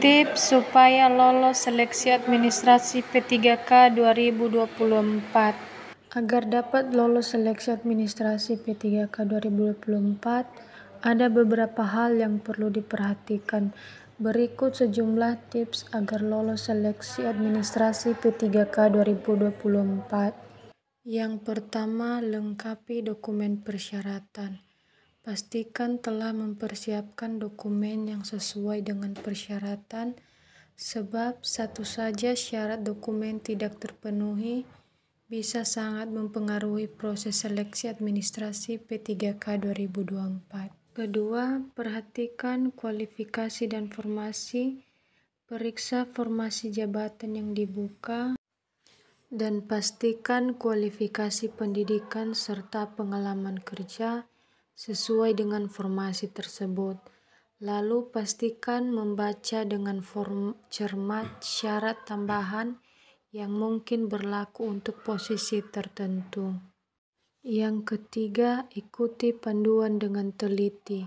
Tips supaya lolos seleksi administrasi P3K 2024. Agar dapat lolos seleksi administrasi P3K 2024, ada beberapa hal yang perlu diperhatikan. Berikut sejumlah tips agar lolos seleksi administrasi P3K 2024. Yang pertama, lengkapi dokumen persyaratan. Pastikan telah mempersiapkan dokumen yang sesuai dengan persyaratan, sebab satu saja syarat dokumen tidak terpenuhi bisa sangat mempengaruhi proses seleksi administrasi P3K 2024. Kedua, perhatikan kualifikasi dan formasi. Periksa formasi jabatan yang dibuka dan pastikan kualifikasi pendidikan serta pengalaman kerja sesuai dengan formasi tersebut. Lalu pastikan membaca dengan cermat syarat tambahan yang mungkin berlaku untuk posisi tertentu. Yang ketiga, ikuti panduan dengan teliti.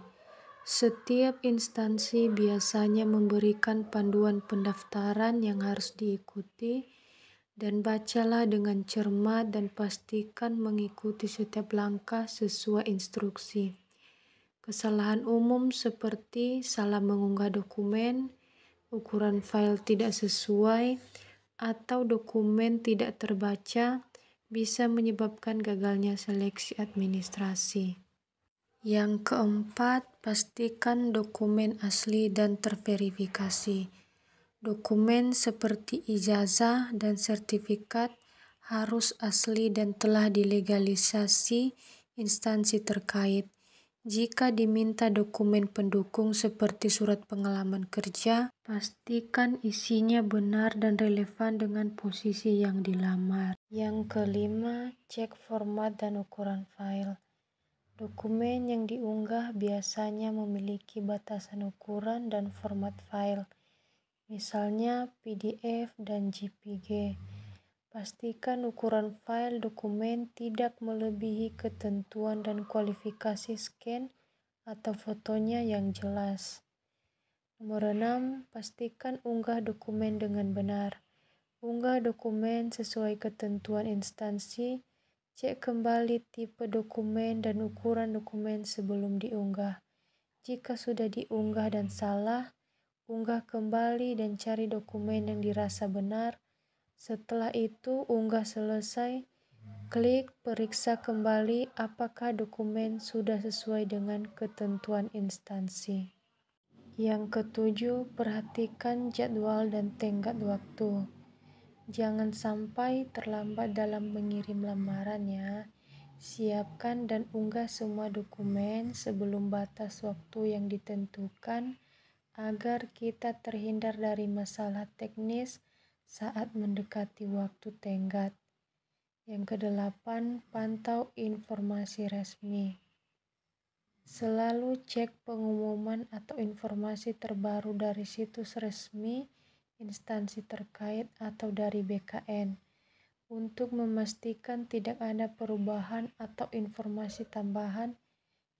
Setiap instansi biasanya memberikan panduan pendaftaran yang harus diikuti, dan bacalah dengan cermat dan pastikan mengikuti setiap langkah sesuai instruksi. Kesalahan umum seperti salah mengunggah dokumen, ukuran file tidak sesuai, atau dokumen tidak terbaca bisa menyebabkan gagalnya seleksi administrasi. Yang keempat, pastikan dokumen asli dan terverifikasi. Dokumen seperti ijazah dan sertifikat harus asli dan telah dilegalisasi instansi terkait. Jika diminta dokumen pendukung seperti surat pengalaman kerja, pastikan isinya benar dan relevan dengan posisi yang dilamar. Yang kelima, cek format dan ukuran file. Dokumen yang diunggah biasanya memiliki batasan ukuran dan format file, misalnya PDF dan JPG. Pastikan ukuran file dokumen tidak melebihi ketentuan dan kualifikasi scan atau fotonya yang jelas. Nomor 6, pastikan unggah dokumen dengan benar. Unggah dokumen sesuai ketentuan instansi. Cek kembali tipe dokumen dan ukuran dokumen sebelum diunggah. Jika sudah diunggah dan salah, unggah kembali dan cari dokumen yang dirasa benar. Setelah itu, unggah selesai, klik periksa kembali apakah dokumen sudah sesuai dengan ketentuan instansi. Yang ketujuh, perhatikan jadwal dan tenggat waktu. Jangan sampai terlambat dalam mengirim lamaran ya. Siapkan dan unggah semua dokumen sebelum batas waktu yang ditentukan agar kita terhindar dari masalah teknis saat mendekati waktu tenggat. Yang kedelapan, pantau informasi resmi. Selalu cek pengumuman atau informasi terbaru dari situs resmi instansi terkait atau dari BKN untuk memastikan tidak ada perubahan atau informasi tambahan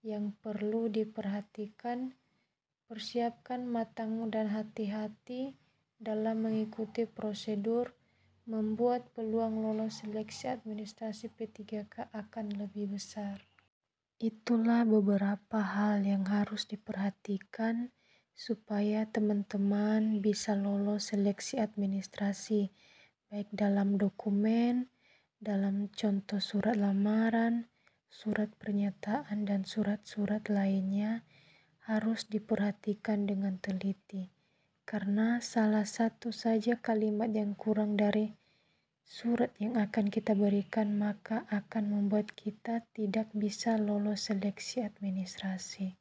yang perlu diperhatikan. Persiapkan matang dan hati-hati dalam mengikuti prosedur, membuat peluang lolos seleksi administrasi P3K akan lebih besar. Itulah beberapa hal yang harus diperhatikan supaya teman-teman bisa lolos seleksi administrasi, baik dalam dokumen, dalam contoh surat lamaran, surat pernyataan, dan surat-surat lainnya harus diperhatikan dengan teliti. Karena salah satu saja kalimat yang kurang dari surat yang akan kita berikan maka akan membuat kita tidak bisa lolos seleksi administrasi.